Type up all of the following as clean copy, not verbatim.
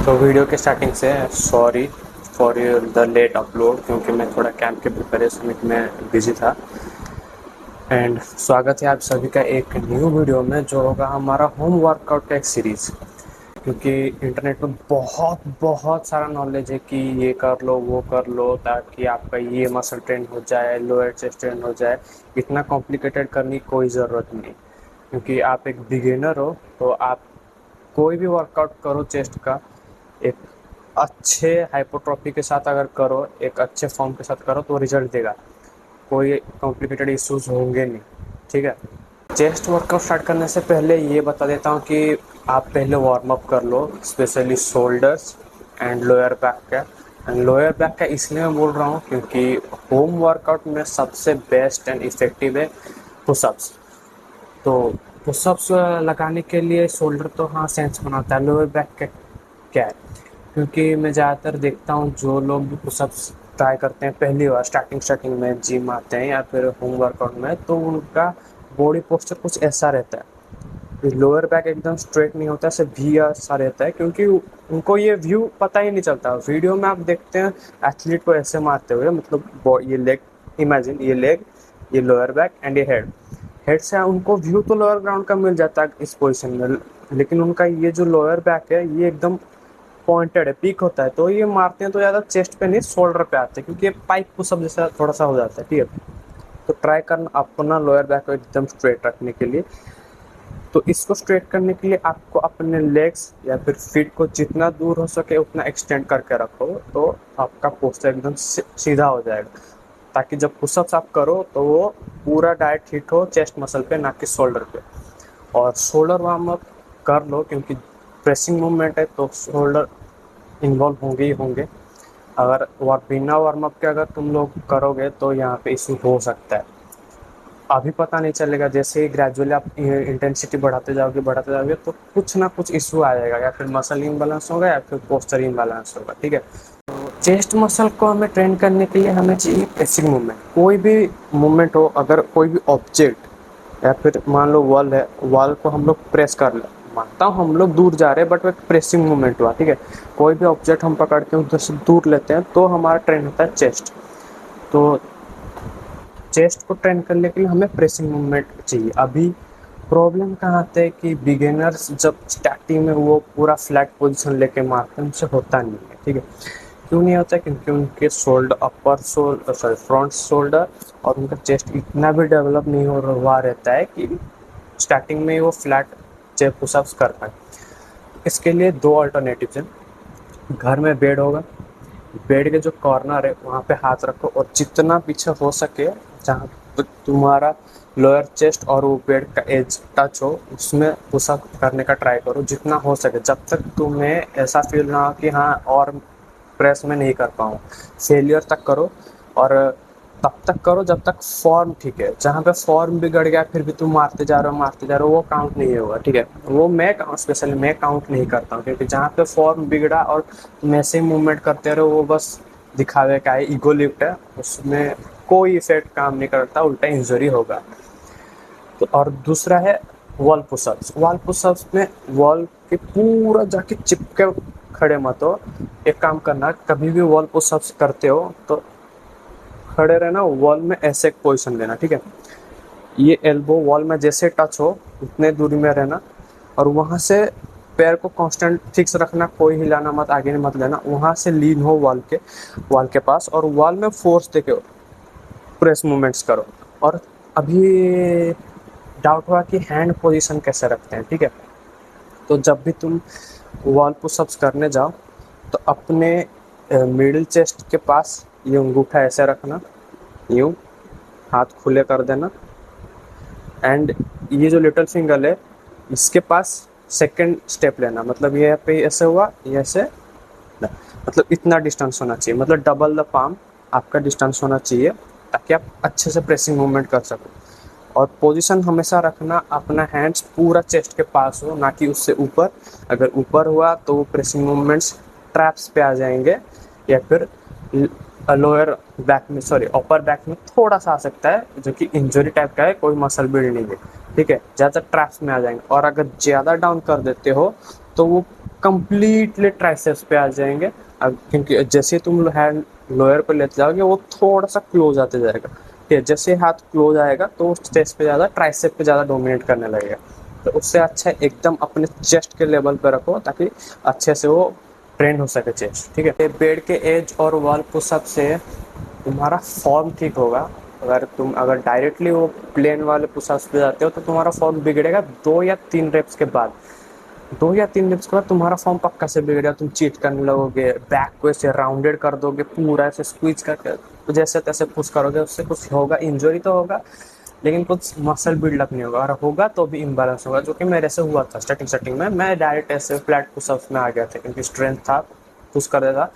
तो वीडियो के स्टार्टिंग से sorry for the late upload, क्योंकि मैं थोड़ा कैंप के प्रिपरेशन में बिजी था। एंड स्वागत है आप सभी का एक न्यू वीडियो में, जो होगा हमारा होम वर्कआउट का एक सीरीज़। क्योंकि इंटरनेट पे बहुत बहुत सारा नॉलेज है कि ये कर लो वो कर लो ताकि आपका ये मसल ट्रेन हो जाए, लोअर चेस्ट ट्रेन हो जाए। इतना कॉम्प्लिकेटेड करने की कोई ज़रूरत नहीं, क्योंकि आप एक बिगिनर हो तो आप कोई भी वर्कआउट करो चेस्ट का, एक अच्छे हाइपोट्रोफी के साथ अगर करो, एक अच्छे फॉर्म के साथ करो तो रिजल्ट देगा। कोई कॉम्प्लिकेटेड इश्यूज होंगे नहीं, ठीक है। चेस्ट वर्कआउट स्टार्ट करने से पहले ये बता देता हूँ कि आप पहले वार्म अप कर लो, specially shoulders and lower back का। एंड लोअर बैक का इसलिए मैं बोल रहा हूँ क्योंकि होम वर्कआउट में सबसे बेस्ट एंड इफेक्टिव है पुशअप्स। तो पुशअप्स लगाने के लिए शोल्डर तो हाँ सेंस बनाता है, लोअर बैक का क्या है? क्योंकि मैं ज़्यादातर देखता हूँ जो लोग भी पुशअप्स ट्राई करते हैं पहली बार स्टार्टिंग में जिम आते हैं या फिर होम वर्कआउट में, तो उनका बॉडी पोस्चर कुछ ऐसा रहता है, लोअर बैक एकदम स्ट्रेट नहीं होता, सिर्फ वी ऐसा रहता है। क्योंकि उनको ये व्यू पता ही नहीं चलता। वीडियो में आप देखते हैं एथलीट को ऐसे मारते हुए, मतलब ये लेग, इमेजिन ये लेग, ये लोअर बैक एंड ये हेड से उनको व्यू तो लोअर ग्राउंड का मिल जाता है इस पोजीशन में, लेकिन उनका ये जो लोअर बैक है ये एकदम पॉइंटेड है, पीक होता है। तो ये मारते हैं तो ज़्यादा चेस्ट पे नहीं शोल्डर पे आते हैं, क्योंकि ये पाइप पुशअप जैसा थोड़ा सा हो जाता है, ठीक है। तो ट्राई करना अपना लोअर बैक को एकदम स्ट्रेट रखने के लिए। तो इसको स्ट्रेट करने के लिए आपको अपने लेग्स या फिर फीट को जितना दूर हो सके उतना एक्सटेंड करके रखो, तो आपका पोस्चर एकदम सीधा हो जाएगा, ताकि जब पुशअप्स आप करो तो वो पूरा डायरेक्ट हिट हो चेस्ट मसल पे, ना कि शोल्डर पे। और शोल्डर वार्म अप कर लो, क्योंकि प्रेसिंग मूवमेंट है तो शोल्डर इन्वॉल्व होंगे ही होंगे। अगर बिना वार्म अप के अगर तुम लोग करोगे तो यहाँ पे इशू हो सकता है। अभी पता नहीं चलेगा, जैसे ही ग्रेजुअली आप इंटेंसिटी बढ़ाते जाओगे तो कुछ ना कुछ इशू आ जाएगा, या फिर मसल इम्बैलेंस होगा या फिर पोस्चर इम्बैलेंस होगा, ठीक है। तो चेस्ट मसल को हमें ट्रेन करने के लिए हमें चाहिए प्रेसिंग मूवमेंट। कोई भी मूवमेंट हो, अगर कोई भी ऑब्जेक्ट या फिर मान लो वॉल है, वॉल को हम लोग प्रेस कर ले, मानता हूँ हम लोग दूर जा रहे हैं बट वो एक प्रेसिंग मूवमेंट हुआ, ठीक है। कोई भी ऑब्जेक्ट हम पकड़ के उधर से दूर लेते हैं तो हमारा ट्रेन होता है चेस्ट। तो चेस्ट को ट्रेन करने के लिए हमें प्रेसिंग मूवमेंट चाहिए। अभी प्रॉब्लम कहाँ आते हैं कि बिगिनर्स जब स्टार्टिंग में वो पूरा फ्लैट पोजीशन लेके मारते हैं, उनसे होता नहीं है, ठीक है। क्यों नहीं होता? क्योंकि उनके शोल्डर, फ्रंट शोल्डर और उनका चेस्ट इतना भी डेवलप नहीं हुआ रहता है कि स्टार्टिंग में वो फ्लैट चेस्ट पुशअप्स कर पाए। इसके लिए दो अल्टरनेटिव हैं। घर में बेड होगा, बेड के जो कॉर्नर है वहाँ पे हाथ रखो और जितना पीछे हो सके जहाँ तुम्हारा लोअर चेस्ट और वो बेड का एज टच हो, उसमें पुशअप करने का ट्राई करो जितना हो सके, जब तक तुम्हें ऐसा फील ना हो कि हाँ और प्रेस में नहीं कर पाऊँ। फेलियर तक करो, और तब तक करो जब तक फॉर्म ठीक है। जहाँ पे फॉर्म बिगड़ गया फिर भी तुम मारते जा रहे हो वो काउंट नहीं होगा, ठीक है। वो स्पेशली मैं काउंट नहीं करता हूँ, क्योंकि जहाँ पे फॉर्म बिगड़ा और तुम ऐसे ही मूवमेंट करते रहो, वो बस दिखावे का है, ईगो लिफ्ट है, उसमें कोई इफेक्ट काम नहीं करता, उल्टा इंजरी होगा। तो और दूसरा है वॉल पुशअप्स। वॉल पुशअप्स में वॉल के पूरा जाके चिपके खड़े मत हो। एक काम करना, कभी भी वॉल पुशअप्स करते हो तो खड़े रहना, वॉल में ऐसे एक पोजीशन लेना, ठीक है। ये एल्बो वॉल में जैसे टच हो उतने दूरी में रहना, और वहाँ से पैर को कांस्टेंट फिक्स रखना, कोई हिलाना मत, आगे नहीं मत लेना। वहाँ से लीन हो वॉल के पास, और वॉल में फोर्स देके प्रेस मूवमेंट्स करो। और अभी डाउट हुआ कि हैंड पोजीशन कैसे रखते हैं, ठीक है। तो जब भी तुम वॉल पुशअप्स करने जाओ तो अपने मिडिल चेस्ट के पास ये अंगूठा ऐसे रखना, यूँ हाथ खुले कर देना, एंड ये जो लिटिल फिंगर है इसके पास सेकंड स्टेप लेना, मतलब ये पे ऐसे हुआ, ये ऐसे, मतलब इतना डिस्टेंस होना चाहिए, मतलब डबल द पाम आपका डिस्टेंस होना चाहिए, ताकि आप अच्छे से प्रेसिंग मूवमेंट कर सको। और पोजीशन हमेशा रखना अपना हैंड्स पूरा चेस्ट के पास हो, ना कि उससे ऊपर। अगर ऊपर हुआ तो वो प्रेसिंग मूवमेंट्स ट्रैप्स पे आ जाएंगे, या फिर लोअर बैक में, अपर बैक में थोड़ा सा आ सकता है, जो कि इंजरी टाइप का है, कोई मसल बिल्ड नहीं है, ठीक है। ज़्यादा ट्रैप्स में आ जाएंगे, और अगर ज़्यादा डाउन कर देते हो तो वो कंप्लीटली ट्राइसेप्स पे आ जाएंगे। अब क्योंकि जैसे तुम हैंड लोअर पे लेते जाओगे वो थोड़ा सा क्लोज आते जाएगा, ठीक है। जैसे हाथ क्लोज आएगा तो चेस्ट पे ज़्यादा, ट्राइसेप पे ज़्यादा डोमिनेट करने लगेगा। तो उससे अच्छा एकदम अपने चेस्ट के लेवल पे रखो ताकि अच्छे से वो ट्रेन हो सके चेस्ट, ठीक है। बेड के एज और वॉल पुशअप से तुम्हारा फॉर्म ठीक होगा। अगर डायरेक्टली वो प्लेन वाले पुशअप्स पे जाते हो तो तुम्हारा फॉर्म बिगड़ेगा 2 या 3 रेप्स के बाद। 2 या 3 रेप्स के बाद तुम्हारा फॉर्म पक्का से बिगड़ेगा। तुम चीट करने लगोगे, बैक को ऐसे राउंडेड कर दोगे, पूरा ऐसे स्क्वीज करके तो जैसे तैसे पुश करोगे, उससे कुछ होगा, इंजरी तो होगा लेकिन कुछ मसल बिल्डअप नहीं होगा, और होगा तो भी इम्बैलेंस होगा, जो कि मेरे से हुआ था स्टार्टिंग में। मैं डायरेक्ट ऐसे फ्लैट पुशअप्स में आ गया था क्योंकि स्ट्रेंथ था, पुश कर देता।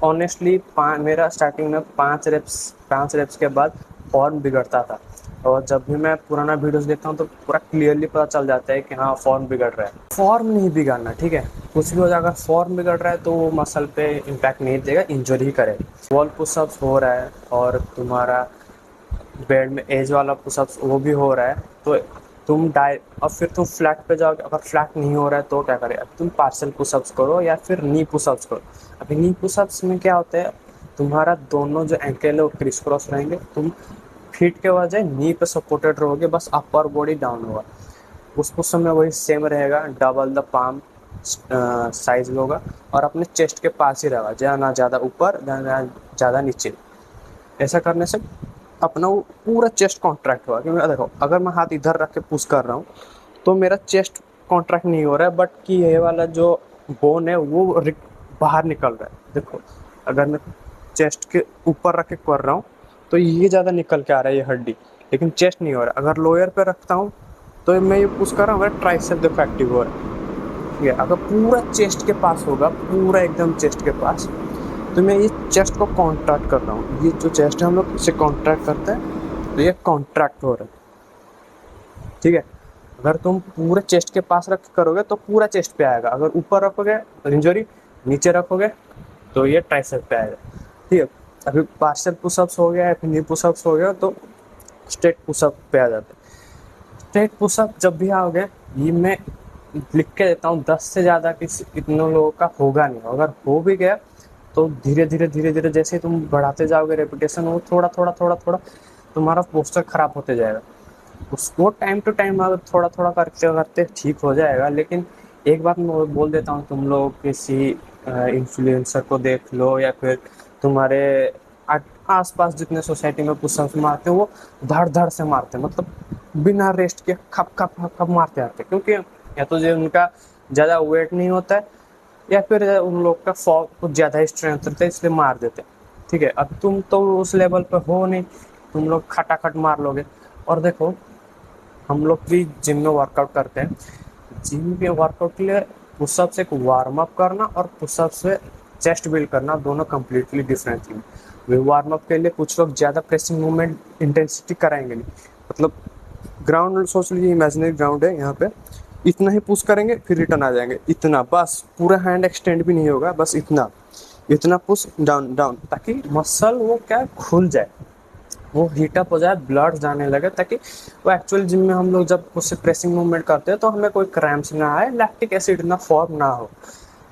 ऑनेस्टली मेरा स्टार्टिंग में 5 रेप्स के बाद फॉर्म बिगड़ता था। और जब भी मैं पुराना वीडियोस देखता हूँ तो पूरा क्लियरली पता चल जाता है कि हाँ फॉर्म बिगड़ रहा है। फॉर्म नहीं बिगड़ना, ठीक है। कुछ भी हो जाए, अगर फॉर्म बिगड़ रहा है तो वो मसल पे इम्पैक्ट नहीं देगा, इंजरी ही करेगा। वॉल पुशअप्स हो रहा है और तुम्हारा बेड में एज वाला पुशअप्स वो भी हो रहा है, तो अब फिर तुम फ्लैट पे जाओगे। अगर फ्लैट नहीं हो रहा है तो क्या करें, अब तुम पार्सल पुशअप्स करो या फिर नी पुशअप्स करो। अभी नी पुशअप्स में क्या होता है, तुम्हारा दोनों जो एंकल है वो क्रिस क्रॉस रहेंगे, तुम फीट के बजाय नी पे सपोर्टेड रहोगे, बस अपर बॉडी डाउन होगा। उस पुशअप में वही सेम रहेगा, डबल द पाम साइज होगा और अपने चेस्ट के पास ही रहेगा, ना ज़्यादा ऊपर ना ज़्यादा नीचे। ऐसा करने से अपना वो पूरा चेस्ट कॉन्ट्रैक्ट हुआ। क्योंकि देखो, अगर मैं हाथ इधर रख के पुश कर रहा हूँ तो मेरा चेस्ट कॉन्ट्रैक्ट नहीं हो रहा है, बट कि ये वाला जो बोन है वो बाहर निकल रहा है। देखो, अगर मैं चेस्ट के ऊपर रख के कर रहा हूँ तो ये ज़्यादा निकल के आ रहा है ये हड्डी, लेकिन चेस्ट नहीं हो रहा है। अगर लोअर पे रखता हूँ तो मैं ये पुश कर रहा हूँ, मेरा ट्राइसेप डिफेक्टिव हो रहा है, ठीक है। अगर पूरा चेस्ट के पास होगा, पूरा एकदम चेस्ट के पास, तो मैं ये चेस्ट को कॉन्ट्रैक्ट कर रहा हूँ। ये जो चेस्ट है हम लोग इसे कॉन्ट्रैक्ट करते हैं तो ये कॉन्ट्रैक्ट हो रहा है, ठीक है। अगर तुम पूरे चेस्ट के पास रख करोगे तो पूरा चेस्ट पे आएगा, अगर ऊपर रखोगे तो इंजरी, नीचे रखोगे तो ये ट्राइसेप पे आएगा, ठीक है। अभी पार्शियल पुशअप्स हो गया या फिर नी पुशअप्स हो गया तो स्ट्रेट पुशअप पे आ जाते हैं। स्ट्रेट पुशअप जब भी आओगे, ये मैं लिख के देता हूँ, 10 से ज़्यादा कितने लोगों का होगा नहीं। अगर हो भी गया तो धीरे धीरे जैसे तुम बढ़ाते जाओगे रेपिटेशन, वो थोड़ा तुम्हारा पोस्चर खराब होते जाएगा। उसको टाइम टू टाइम अगर थोड़ा थोड़ा करते करते ठीक हो जाएगा। लेकिन एक बात मैं बोल देता हूँ, तुम लोग किसी इन्फ्लुएंसर को देख लो या फिर तुम्हारे आसपास जितने सोसाइटी में पुशअप्स मारते हैं वो धड़ धड़ से मारते हैं, मतलब बिना रेस्ट के खप खप खप खप मारते आते हैं। क्योंकि या तो जो उनका ज़्यादा वेट नहीं होता है या फिर उन लोग का फॉर्म कुछ ज़्यादा ही स्ट्रेंथ रहता है, इसलिए मार देते हैं, ठीक है। अब तुम तो उस लेवल पे हो नहीं, तुम लोग खटाखट मार लोगे। और देखो, हम लोग भी जिम में वर्कआउट करते हैं, जिम के वर्कआउट के लिए पुशअप से एक वार्म अप करना और पुशअप से चेस्ट बिल्ड करना दोनों कम्प्लीटली डिफरेंट थिंग। वे वार्म अप के लिए कुछ लोग ज़्यादा प्रेसिंग मूवमेंट इंटेंसिटी कराएंगे नहीं, मतलब ग्राउंड सोच लीजिए, इमेजिनरी ग्राउंड है, यहाँ पे इतना ही पुश करेंगे फिर रिटर्न आ जाएंगे, इतना बस, पूरा हैंड एक्सटेंड भी नहीं होगा, बस इतना इतना पुश डाउन डाउन, ताकि मसल वो क्या खुल जाए, वो हीटअप हो जाए, ब्लड जाने लगे, ताकि वो एक्चुअल जिम में हम लोग जब उससे प्रेसिंग मूवमेंट करते हैं तो हमें कोई क्रैम्प्स ना आए, लैक्टिक एसिड ना फॉर्म ना हो।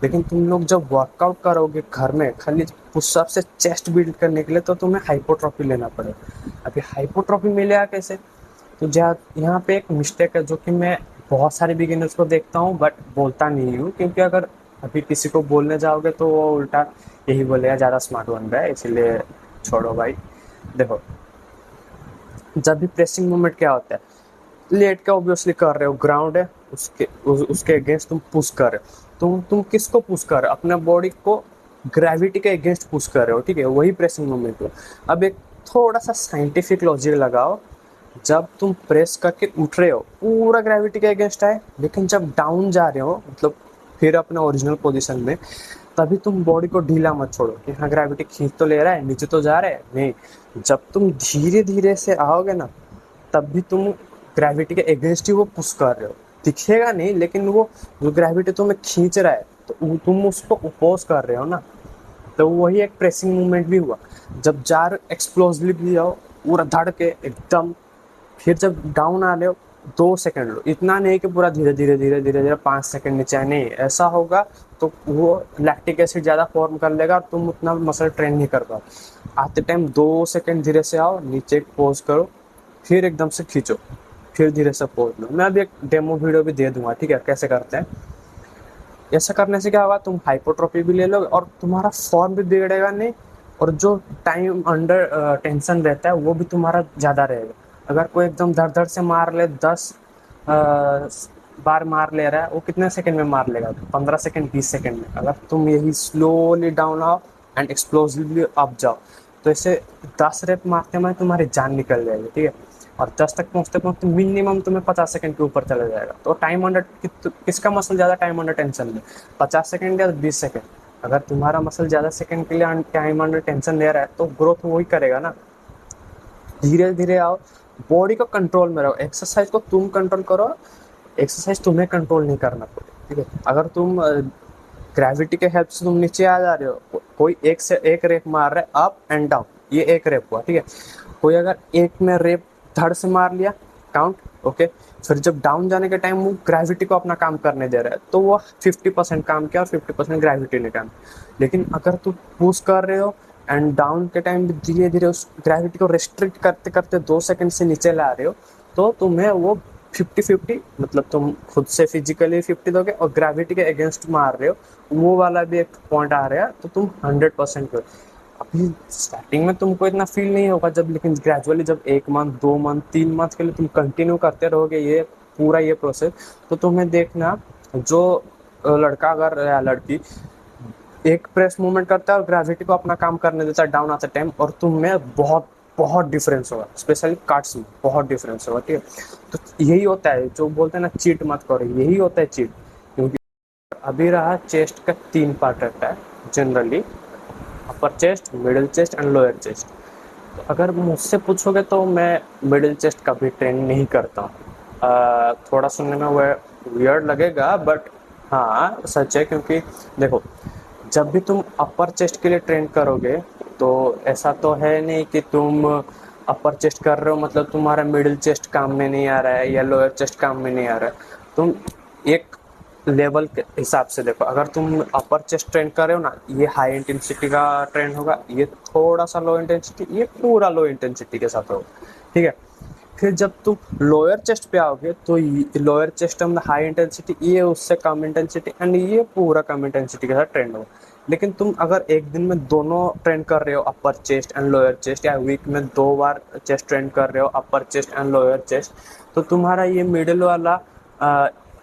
लेकिन तुम लोग जब वर्कआउट करोगे घर में खाली पुशअप से चेस्ट बिल्ड करने के लिए तो तुम्हें हाइपोट्रॉफी लेना पड़ेगा। अभी हाइपोट्रॉफी मिलेगा कैसे, तो यहाँ पे एक मिस्टेक है जो कि मैं बहुत सारे बिगिनर्स को देखता हूँ बट बोलता नहीं हूँ, क्योंकि अगर अभी किसी को बोलने जाओगे तो वो उल्टा यही बोलेगा ज़्यादा स्मार्ट बन रहा है, इसीलिए छोड़ो भाई। देखो, जब भी प्रेसिंग मूवमेंट क्या होता है, लेट के ऑब्वियसली कर रहे हो, ग्राउंड है, उसके अगेंस्ट तुम पुश कर रहे हो। तुम किसको पुश कर रहे हो, अपने बॉडी को ग्रेविटी के अगेंस्ट पुश कर रहे हो, ठीक है, वही प्रेसिंग मूवमेंट है। अब एक थोड़ा सा साइंटिफिक लॉजिक लगाओ, जब तुम प्रेस करके उठ रहे हो पूरा ग्रेविटी के अगेंस्ट है, लेकिन जब डाउन जा रहे हो, मतलब फिर अपने ओरिजिनल पोजीशन में, तभी तुम बॉडी को ढीला मत छोड़ो कि हाँ ग्रेविटी खींच तो ले रहा है, नीचे तो जा रहा है, नहीं। जब तुम धीरे धीरे से आओगे ना, तब भी तुम ग्रेविटी के अगेंस्ट ही वो पुश कर रहे हो, दिखेगा नहीं, लेकिन वो जो ग्रेविटी तुम्हें खींच रहा है तो तुम उसको अपोज कर रहे हो ना। तो वही एक प्रेसिंग मूवमेंट भी हुआ, जब एक्सप्लोसिवली जाओ पूरा धड़ के एकदम, फिर जब डाउन आ रहे हो 2 सेकंड लो, इतना नहीं कि पूरा धीरे धीरे धीरे धीरे धीरे 5 सेकंड नीचे आए, नहीं, ऐसा होगा तो वो लैक्टिक एसिड ज़्यादा फॉर्म कर लेगा और तुम उतना मसल ट्रेन नहीं कर पाओ। आते टाइम 2 सेकंड धीरे से आओ, नीचे पोज करो, फिर एकदम से खींचो, फिर धीरे से पोज लो। मैं अभी एक डेमो वीडियो भी दे दूंगा, ठीक है, कैसे करते हैं। ऐसा करने से क्या होगा, तुम हाइपोट्रोफी भी ले लोगे और तुम्हारा फॉर्म भी बिगड़ेगा नहीं, और जो टाइम अंडर टेंशन रहता है वो भी तुम्हारा ज़्यादा रहेगा। अगर कोई एकदम धड़ धड़ से मार ले, 10 बार मार ले रहा है, वो कितने सेकंड में मार लेगा? 15 सेकंड, 20 सेकंड में। अगर तुम यही स्लोली डाउन आओ एंड एक्सप्लोसिवली अप जाओ, तो ऐसे 10 रेप मारते में तुम्हारी जान निकल जाएगी, ठीक है। और 10 तक पहुँचते पहुँचते मिनिमम तुम्हें 50 सेकंड के ऊपर चला जाएगा। तो टाइम अंडर किसका मसल ज़्यादा टाइम अंडर टेंशन ले, 50 सेकंड या 20 सेकंड? अगर तुम्हारा मसल ज़्यादा सेकंड के लिए टाइम अंडर टेंशन ले रहा है तो ग्रोथ वही करेगा ना। धीरे धीरे आओ, बॉडी को कंट्रोल में रहो, एक्सरसाइज को तुम कंट्रोल करो, एक्सरसाइज तुम्हें कंट्रोल नहीं करना पड़े, ठीक है। अगर तुम ग्रेविटी के हेल्प से तुम नीचे आ जा रहे हो, कोई एक से एक रेप मार रहा है अप एंड डाउन, ये एक रेप हुआ, ठीक है। कोई अगर एक में रेप धड़ से मार लिया, काउंट, ओके, फिर जब डाउन जाने के टाइम वो ग्रेविटी को अपना काम करने दे रहा है, तो वो 50% काम किया और 50% ग्रेविटी ने काम। लेकिन अगर तुम पुश कर रहे हो एंड डाउन के टाइम धीरे धीरे उस ग्रेविटी को रेस्ट्रिक्ट करते करते 2 सेकंड से नीचे ला रहे हो, तो तुम्हें वो 50-50, मतलब तुम खुद से फिजिकली 50 दोगे और ग्रेविटी के अगेंस्ट मार रहे हो, वो वाला भी एक पॉइंट आ रहा है, तो तुम 100% हो। अभी स्टार्टिंग में तुमको इतना फील नहीं होगा जब, लेकिन ग्रेजुअली जब 1 मंथ 2 मंथ 3 मंथ के लिए तुम कंटिन्यू करते रहोगे ये पूरा ये प्रोसेस, तो तुम्हें देखना, जो लड़का अगर या लड़की एक प्रेस मूवमेंट करता है और ग्रेविटी को अपना काम करने देता है डाउन आते टाइम, और तुम में बहुत बहुत डिफरेंस होगा, स्पेशली कार्ड्स में बहुत डिफरेंस होगा, ठीक है। तो यही होता है जो बोलते हैं ना, चीट मत करो, यही होता है चीट। क्योंकि अभी रहा चेस्ट का 3 पार्ट रहता है generally, upper chest, middle chest and lower chest. तो अगर मुझसे पूछोगे तो मैं मिडिल चेस्ट कभी ट्रेन नहीं करता हूँ। थोड़ा सुनने में वो वियर्ड लगेगा, बट हाँ सच है। क्योंकि देखो, जब भी तुम अपर चेस्ट के लिए ट्रेन करोगे, तो ऐसा तो है नहीं कि तुम अपर चेस्ट कर रहे हो मतलब तुम्हारा मिडिल चेस्ट काम में नहीं आ रहा है या लोअर चेस्ट काम में नहीं आ रहा है। तुम एक लेवल के हिसाब से देखो, अगर तुम अपर चेस्ट ट्रेन कर रहे हो ना, ये हाई इंटेंसिटी का ट्रेन होगा, ये थोड़ा सा लो इंटेंसिटी, ये पूरा लो इंटेंसिटी के साथ होगा, ठीक है। फिर जब तुम लोअर चेस्ट पे आओगे तो लोअर चेस्ट में हाई इंटेंसिटी, ये उससे कम इंटेंसिटी एंड ये पूरा कम इंटेंसिटी के साथ ट्रेंड होगा। लेकिन तुम अगर एक दिन में दोनों ट्रेन कर रहे हो, अपर चेस्ट एंड लोअर चेस्ट, या वीक में 2 बार चेस्ट ट्रेन कर रहे हो, अपर चेस्ट एंड लोअर चेस्ट, तो तुम्हारा ये मिडिल वाला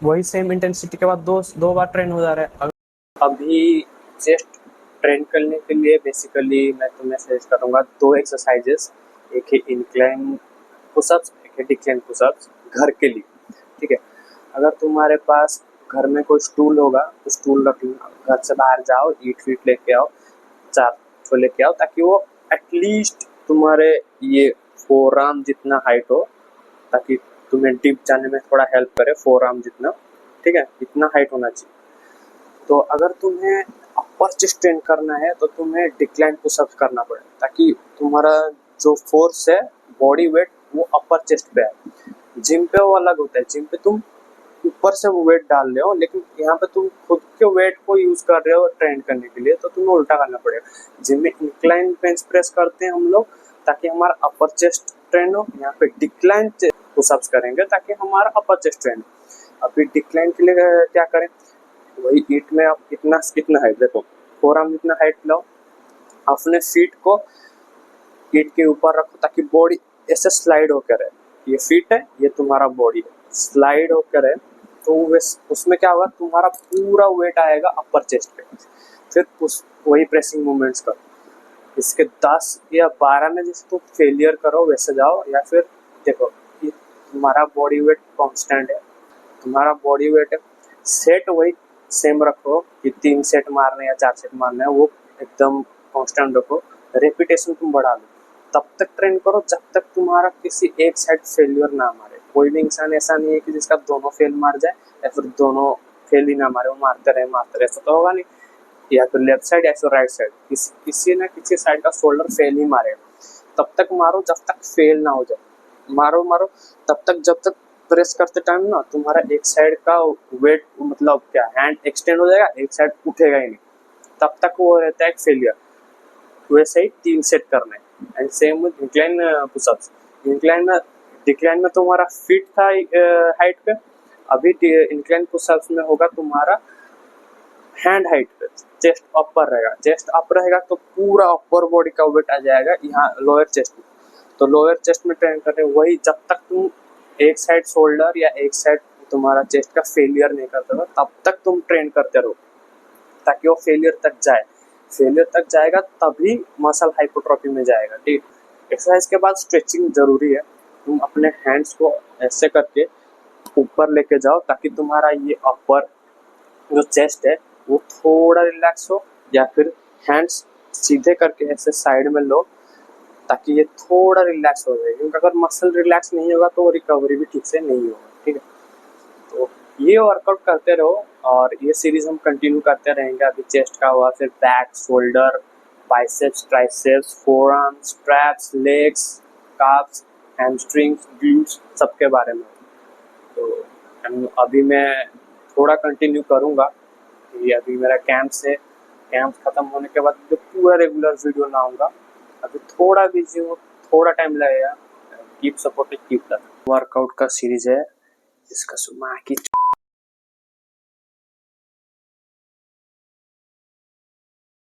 वही सेम इंटेंसिटी के बाद दो बार ट्रेन हो जा रहा है। अभी चेस्ट ट्रेन करने के लिए बेसिकली मैं तुम्हें सजेस्ट करूँगा 2 एक्सरसाइजेस, एक है इंक्लाइन पुशअप्स, एक है डिक्लाइन पुशअप्स घर के लिए, ठीक है। अगर तुम्हारे पास घर में कोई स्टूल होगा तो स्टूल रख लो, घर से बाहर जाओ, ईट फीट लेके आओ, 4 ठो लेके आओ, ताकि वो एटलीस्ट तुम्हारे ये फोर आर्म जितना हाइट हो, ताकि तुम्हें डिप जाने में थोड़ा हेल्प करे, फोर आर्म जितना, ठीक है, इतना हाइट होना चाहिए। तो अगर तुम्हें अपर चेस्ट ट्रेन करना है तो तुम्हें डिक्लाइन पुशअप्स करना पड़ेगा, ताकि तुम्हारा जो फोर्स है, बॉडी वेट, वो अपर चेस्ट पे है। जिम पे वो अलग होता है, जिम पे तुम ऊपर से वो वेट डाल रहे हो, लेकिन यहाँ पे तुम खुद के वेट को यूज कर रहे हो ट्रेन करने के लिए, तो तुम्हें उल्टा करना पड़ेगा। जिम में इंक्लाइन बेंच प्रेस करते हैं हम लोग ताकि हमारा अपर चेस्ट ट्रेन हो, यहाँ पे डिक्लाइन पुशअप्स करेंगे ताकि हमारा अपर चेस्ट ट्रेन हो। अभी डिक्लाइन के लिए क्या करें, वही ईट में आप इतना इतना हाइट, देखो फोर आर्म इतना हाइट लाओ, अपने फीट को ईट के ऊपर रखो ताकि बॉडी ऐसे स्लाइड होकर है, ये फीट है, ये तुम्हारा बॉडी है, स्लाइड होकर है, तो उसमें क्या होगा, तुम्हारा पूरा वेट आएगा अपर चेस्ट पे। फिर उस वही प्रेसिंग मूवमेंट्स करो, इसके 10 या 12 में जैसे तुम फेलियर करो वैसे जाओ, या फिर देखो ये तुम्हारा बॉडी वेट कांस्टेंट है, तुम्हारा बॉडी वेट है, सेट वही सेम रखो कि 3 सेट मारने या 4 सेट मारने है, वो एकदम कांस्टेंट रखो, रेपिटेशन तुम बढ़ा लो, तब तक ट्रेन करो जब तक तुम्हारा किसी एक साइड फेलियर ना मारे। कोई भी इंसान ऐसा नहीं है कि जिसका दोनों फेल मार जाए या फिर दोनों फेल ही ना मारे, वो मारते रहे, ऐसा तो होगा नहीं। या फिर लेफ्ट साइड या फिर राइट साइड, किसी ना किसी साइड का शोल्डर फेल ही मारेगा। तब तक मारो जब तक फेल ना हो जाए, मारो तब तक जब तक प्रेस करते टाइम ना तुम्हारा एक साइड का वेट मतलब क्या हैंड एक्सटेंड हो जाएगा, एक साइड उठेगा ही नहीं, तब तक वो रहता है एक फेलियर। वैसे ही 3 सेट करना है। And same with incline pushups. Incline में डिक्लाइन में तुम्हारा फिट था हाइट पे, अभी इंक्लाइन पुशअप्स में होगा तुम्हारा हैंड हाइट पे, चेस्ट अपर रहेगा। चेस्ट अप रहेगा तो पूरा अपर बॉडी का वेट आ जाएगा यहाँ लोअर चेस्ट में। तो लोअर चेस्ट में ट्रेन करते हैं वही, जब तक तुम एक साइड शोल्डर या एक साइड तुम्हारा चेस्ट का फेलियर नहीं करते हो तब तक तुम ट्रेन करते रहो, ताकि वो फेलियर तक जाए। फेलियर तक जाएगा तभी मसल हाइपोट्रोफी में जाएगा। ठीक, एक्सरसाइज के बाद स्ट्रेचिंग जरूरी है। तुम अपने हैंड्स को ऐसे करके ऊपर लेके जाओ ताकि तुम्हारा ये अपर जो चेस्ट है वो थोड़ा रिलैक्स हो, या फिर हैंड्स सीधे करके ऐसे साइड में लो ताकि ये थोड़ा रिलैक्स हो जाए, क्योंकि अगर मसल रिलैक्स नहीं होगा तो रिकवरी भी ठीक से नहीं होगा। ठीक है, तो ये वर्कआउट करते रहो और ये सीरीज हम कंटिन्यू करते रहेंगे। अभी चेस्ट का हुआ, फिर back, shoulder, biceps, triceps, forearms, traps, legs, carbs, hamstrings, glutes, सबके बारे में। तो अभी मैं थोड़ा कंटिन्यू करूँगा। ये अभी मेरा कैंप खत्म होने के बाद जो पूरा रेगुलर वीडियो लाऊंगा। अभी थोड़ा बिजी हूँ, थोड़ा टाइम लगेगा। Keep supporting, keep that. Workout का सीरीज है, इसका सुमा की